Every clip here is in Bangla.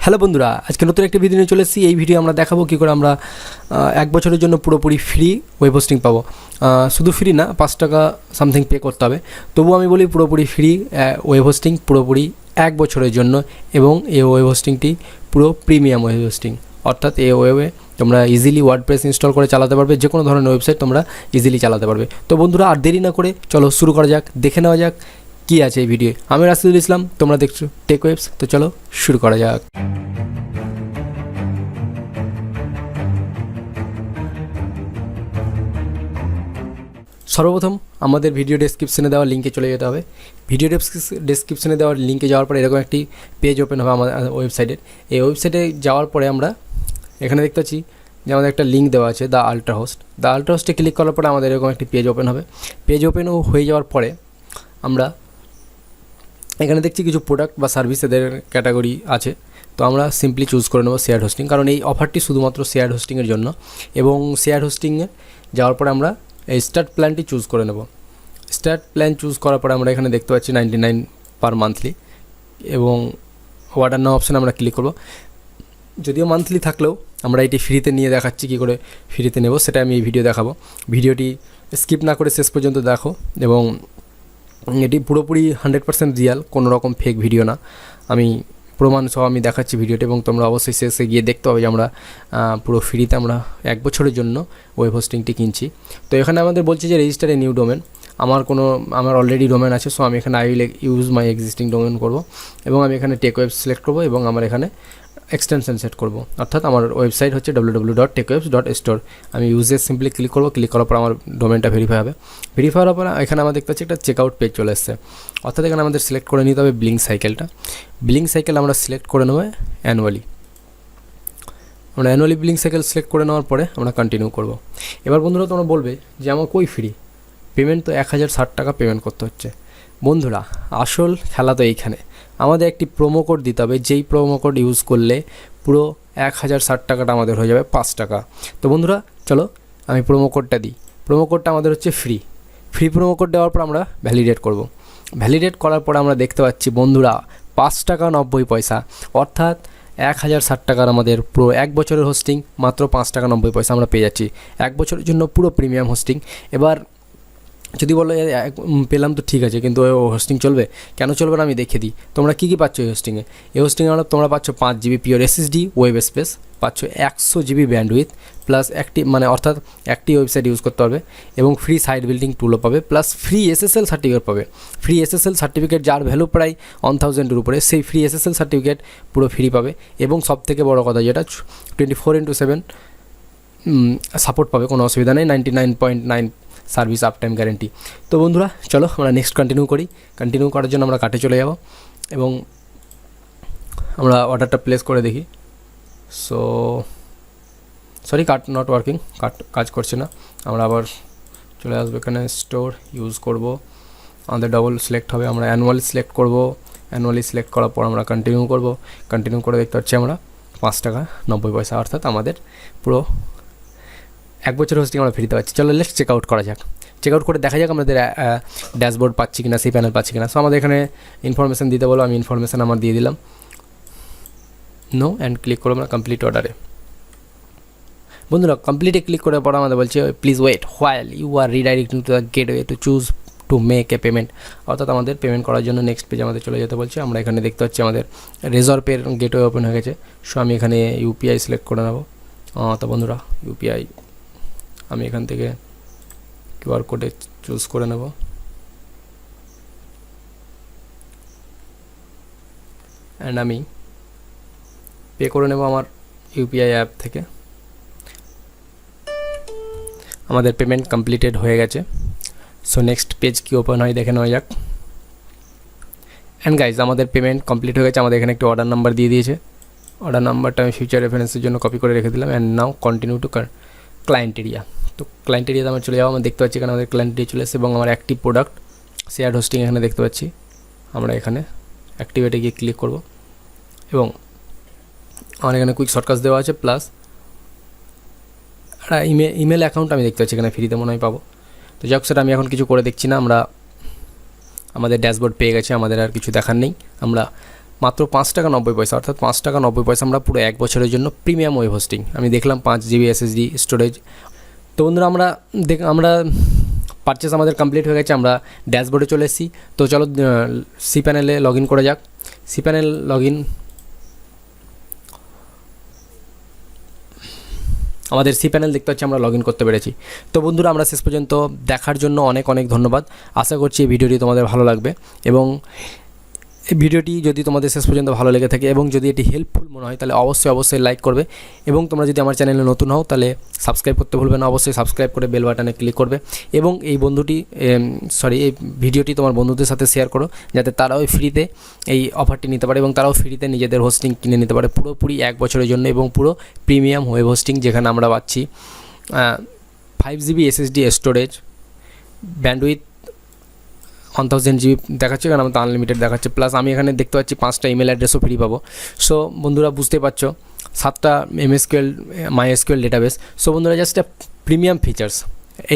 হ্যালো বন্ধুরা, আজকে নতুন একটা ভিডিও নিয়ে চলে এসেছি। এই ভিডিও আমরা দেখাবো কী করে আমরা 1 বছরের জন্য পুরোপুরি ফ্রি ওয়েব হোস্টিং পাবো। শুধু ফ্রি না, 5 টাকা সামথিং পে করতে হবে। তবুও আমি বলি পুরোপুরি ফ্রি ওয়েব হোস্টিং পুরোপুরি 1 বছরের জন্য, এবং এই ওয়েব হোস্টিংটি পুরো প্রিমিয়াম ওয়েব হোস্টিং। অর্থাৎ এই ওয়েবে তোমরা ইজিলি ওয়ার্ডপ্রেস ইনস্টল করে চালাতে পারবে, যে কোনো ধরনের ওয়েবসাইট তোমরা ইজিলি চালাতে পারবে। তো বন্ধুরা, আর দেরি না করে চলো শুরু করা যাক, দেখে নেওয়া যাক কী আছে এই ভিডিও। আমি রাশিদুল ইসলাম, তোমরা দেখছো টেক ওয়েবস। তো চলো শুরু করা যাক। সর্বপ্রথম আমাদের ভিডিও ডেসক্রিপশনে দেওয়া লিঙ্কে চলে যেতে হবে। ভিডিও ডেসক্রিপশনে দেওয়ার লিঙ্কে যাওয়ার পরে এরকম একটি পেজ ওপেন হবে আমাদের ওয়েবসাইটের। এই ওয়েবসাইটে যাওয়ার পরে আমরা এখানে দেখতে পাচ্ছি যে আমাদের একটা লিঙ্ক দেওয়া আছে, দ্য আল্ট্রা হোস্টে ক্লিক করার পরে আমাদের এরকম একটি পেজ ওপেন হবে। পেজ ওপেন হয়ে যাওয়ার পরে আমরা এখানে দেখছি কিছু প্রোডাক্ট বা সার্ভিস এদের ক্যাটাগরি আছে। তো আমরা সিম্পলি চুজ করে নেব শেয়ার হোস্টিং, কারণ এই অফারটি শুধুমাত্র শেয়ার হোস্টিংয়ের জন্য। এবং শেয়ার হোস্টিংয়ে যাওয়ার পরে আমরা এই স্টার্ট প্ল্যানটি চুজ করে নেব। স্টার্ট প্ল্যান চুজ করার পরে আমরা এখানে দেখতে পাচ্ছি 99 পার মান্থলি, এবং অর্ডার নাও অপশানে আমরা ক্লিক করব। যদিও মান্থলি থাকলেও আমরা এটি ফ্রিতে নিয়ে দেখাচ্ছি, কী করে ফ্রিতে নেব সেটা আমি এই ভিডিও দেখাবো। ভিডিওটি স্কিপ না করে শেষ পর্যন্ত দেখো, এবং এটি পুরোপুরি 100% রিয়াল, কোনো রকম ফেক ভিডিও না। আমি প্রমাণ সহ আমি দেখাচ্ছি ভিডিওটি, এবং তোমরা অবশ্যই শেষে গিয়ে দেখতে হবে যে আমরা পুরো ফ্রিতে আমরা 1 বছরের জন্য ওয়েব হোস্টিংটি কিনছি। তো এখানে আমাদের বলছে যে রেজিস্টার এ নিউ ডোমেন। আমার অলরেডি ডোমেন আছে, সো আমি এখানে I will use my existing domain করব, এবং আমি এখানে টেক ওয়েব সিলেক্ট করব, এবং আমার এখানে এক্সটেনশন সেট করব। অর্থাৎ আমার ওয়েবসাইট হচ্ছে www.techwebs.store। আমি ইউজে সিম্পলি ক্লিক করব। ক্লিক করার পর আমার ডোমেনটা ভেরিফাই হবে। ভেরিফাই হওয়ার পর এখানে আমরা দেখতে পাচ্ছি একটা চেকআউট পেজ চলে এসেছে। অর্থাৎ এখানে আমাদের সিলেক্ট করে নিতে হবে বিলিং সাইকেলটা। বিলিং সাইকেল আমরা সিলেক্ট করে নেব অ্যানুয়ালি। আমরা অ্যানুয়ালি বিলিং সাইকেল সিলেক্ট করে নেওয়ার পরে আমরা কন্টিনিউ করব। এবার বন্ধুরা তোমরা বলবে যে আমার কই ফ্রি, পেমেন্ট তো 1060 টাকা পেমেন্ট করতে হচ্ছে। বন্ধুরা, আসল খেলা তো এইখানে। আমাদের একটি প্রোমো কোড দিতে হবে, যেই প্রোমো কোড ইউজ করলে পুরো 1060 টাকাটা আমাদের হয়ে যাবে 5 টাকা। তো বন্ধুরা চলো আমি প্রোমো কোডটা দিই। প্রোমো কোডটা আমাদের হচ্ছে ফ্রি প্রোমো কোড দেওয়ার পর আমরা ভ্যালিডেট করব। ভ্যালিডেট করার পর আমরা দেখতে পাচ্ছি বন্ধুরা 5 টাকা 90 পয়সা, অর্থাৎ 1060 টাকার আমাদের পুরো 1 বছরের হোস্টিং মাত্র 5 টাকা 90 পয়সা আমরা পেয়ে যাচ্ছি 1 বছরের জন্য পুরো প্রিমিয়াম হোস্টিং। এবার যদি বলো পেলাম তো ঠিক আছে, কিন্তু হোস্টিং চলবে কেন চলবে না আমি দেখিয়ে দিই। তোমরা কী কী পাচ্ছ এই হোস্টিংয়ে? এই হোস্টিংয়ে তোমরা পাচ্ছ 5 GB pure SSD web space, পাচ্ছ 100 GB ব্যান্ডউইথ, প্লাস অর্থাৎ একটি ওয়েবসাইট ইউজ করতে পারবে, এবং ফ্রি সাইট বিল্ডিং টুলও পাবে, প্লাস ফ্রি SSL সার্টিফিকেট পাবে। ফ্রি SSL সার্টিফিকেট যার ভ্যালু প্রায় 1000-এর উপরে, সেই ফ্রি SSL সার্টিফিকেট পুরো ফ্রি পাবে। এবং সবথেকে বড় কথা যেটা 24/7 সাপোর্ট পাবে, কোনো অসুবিধা নেই, 99.9 সার্ভিস আপ টাইম গ্যারেন্টি। তো বন্ধুরা চলো আমরা নেক্সট কন্টিনিউ করি। কন্টিনিউ করার জন্য আমরা কার্টে চলে যাব, এবং আমরা অর্ডারটা প্লেস করে দেখি। কার্ট নট ওয়ার্কিং, কাজ করছে না। আমরা আবার চলে আসবো এখানে, স্টোর ইউজ করব, আমাদের ডবল সিলেক্ট হবে, আমরা অ্যানুয়ালি সিলেক্ট করব। অ্যানুয়ালি সিলেক্ট করার পর আমরা কন্টিনিউ করব। কন্টিনিউ করে দেখতে পাচ্ছি আমরা 5 টাকা 90 পয়সা, অর্থাৎ আমাদের পুরো 1 বছর হোস্টিং আমরা ফ্রিতে পাচ্ছি। চলো লেটস চেক আউট করা যাক। চেক আউট করে দেখা যাক আমাদের ড্যাশবোর্ড পাচ্ছি কিনা, cPanel পাচ্ছি কিনা। সো আমাদের এখানে ইনফরমেশান দিতে বলো, আমি ইনফরমেশান আমার দিয়ে দিলাম, নো, অ্যান্ড ক্লিক করবো আমরা কমপ্লিট অর্ডারে। বন্ধুরা কমপ্লিটে ক্লিক করার পর আমাদের বলছে please wait while you are redirecting to the gateway to choose to make a payment. অর্থাৎ আমাদের পেমেন্ট করার জন্য নেক্সট পেজে আমাদের চলে যেতে বলছে। আমরা এখানে দেখতে পাচ্ছি আমাদের রেজরপের গেটওয়ে ওপেন হয়ে গেছে। সো আমি এখানে UPI সিলেক্ট করে নেব। তো বন্ধুরা UPI আমি এখান থেকে QR কোডে চুজ করে নেব, অ্যান্ড আমি পে করে নেব আমার UPI অ্যাপ থেকে। আমাদের পেমেন্ট কমপ্লিটেড হয়ে গেছে। সো নেক্সট পেজ কি ওপেন হয় দেখে নেওয়া যাক। অ্যান্ড গাইজ আমাদের পেমেন্ট কমপ্লিট হয়ে গেছে। আমাদের এখানে একটি অর্ডার নাম্বার দিয়ে দিয়েছে। অর্ডার নাম্বারটা আমি ফিউচার রেফারেন্সের জন্য কপি করে রেখে দিলাম। And now continue to client area. তো ক্লায়েন্ট এরিয়াতে আমরা চলে যাবো। আমরা দেখতে পাচ্ছি এখানে আমাদের ক্লায়েন্ট এরিয়া চলে এসেছে, এবং আমার অ্যাক্টিভ প্রোডাক্ট শেয়ার হোস্টিং এখানে দেখতে পাচ্ছি। আমরা এখানে অ্যাক্টিভেটে গিয়ে ক্লিক করব, এবং আমার এখানে কুইক শর্টকাট দেওয়া আছে, প্লাস একটা ইমেল অ্যাকাউন্ট আমি দেখতে পাচ্ছি এখানে ফ্রিতে মনে হয় পাবো। তো যাক, সেটা আমি এখন কিছু করে দেখছি না। আমরা আমাদের ড্যাশবোর্ড পেয়ে গেছে, আমাদের আর কিছু দেখার নেই। আমরা মাত্র 5 টাকা 90 পয়সা, অর্থাৎ 5 টাকা 90 পয়সা আমরা পুরো 1 বছরের জন্য প্রিমিয়াম ওয়েব হোস্টিং। আমি দেখলাম 5 GB SSD স্টোরেজ। তো বন্ধুরা আমরা পারচেস আমাদের কমপ্লিট হয়ে গেছে, আমরা ড্যাশবোর্ডে চলে এসেছি। তো চলো cPanel-এ লগ ইন করা যাক। cPanel লগ ইন, আমাদের cPanel দেখতে পাচ্ছি আমরা লগ ইন করতে পেরেছি। তো বন্ধুরা আমরা শেষ পর্যন্ত দেখার জন্য অনেক অনেক ধন্যবাদ। আশা করছি এই ভিডিওটি তোমাদের ভালো লাগবে, এবং এই ভিডিওটি যদি তোমাদের শেষ পর্যন্ত ভালো লেগে থাকে এবং যদি এটি হেল্পফুল মনে হয় তাহলে অবশ্যই লাইক করবে, এবং তোমরা যদি আমার চ্যানেলে নতুন হও তাহলে সাবস্ক্রাইব করতে ভুলবে না। অবশ্যই সাবস্ক্রাইব করে বেল বাটনে ক্লিক করবে, এবং এই ভিডিওটি তোমার বন্ধুদের সাথে শেয়ার করো, যাতে তারাও ফ্রিতে এই অফারটি নিতে পারে এবং তারাও ফ্রিতে নিজেদের হোস্টিং কিনে নিতে পারে পুরোপুরি 1 বছরের জন্য, এবং পুরো প্রিমিয়াম ওয়েব হোস্টিং, যেখানে আমরা পাচ্ছি 5 GB SSD storage, bandwidth 1000 GB দেখাচ্ছে, কারণ আমাদের আনলিমিটেড দেখাচ্ছে, প্লাস আমি এখানে দেখতে পাচ্ছি 5টা ইমেল অ্যাড্রেসও ফ্রি পাবো। সো বন্ধুরা বুঝতে পারছো, 7টা MySQL ডেটাবেস। সো বন্ধুরা জাস্ট প্রিমিয়াম ফিচার্স,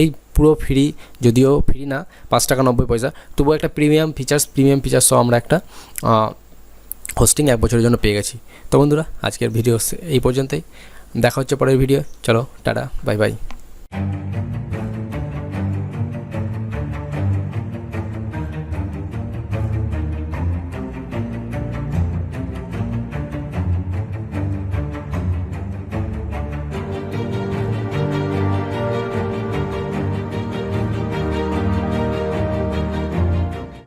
এই পুরো ফ্রি, যদিও ফ্রি না, 5 টাকা 90 পয়সা, তবুও একটা প্রিমিয়াম ফিচার্স সহ আমরা একটা হোস্টিং 1 বছরের জন্য পেয়ে গেছি। তো বন্ধুরা আজকের ভিডিও এই পর্যন্তই, দেখা হচ্ছে পরের ভিডিও। চলো টাটা, বাই বাই।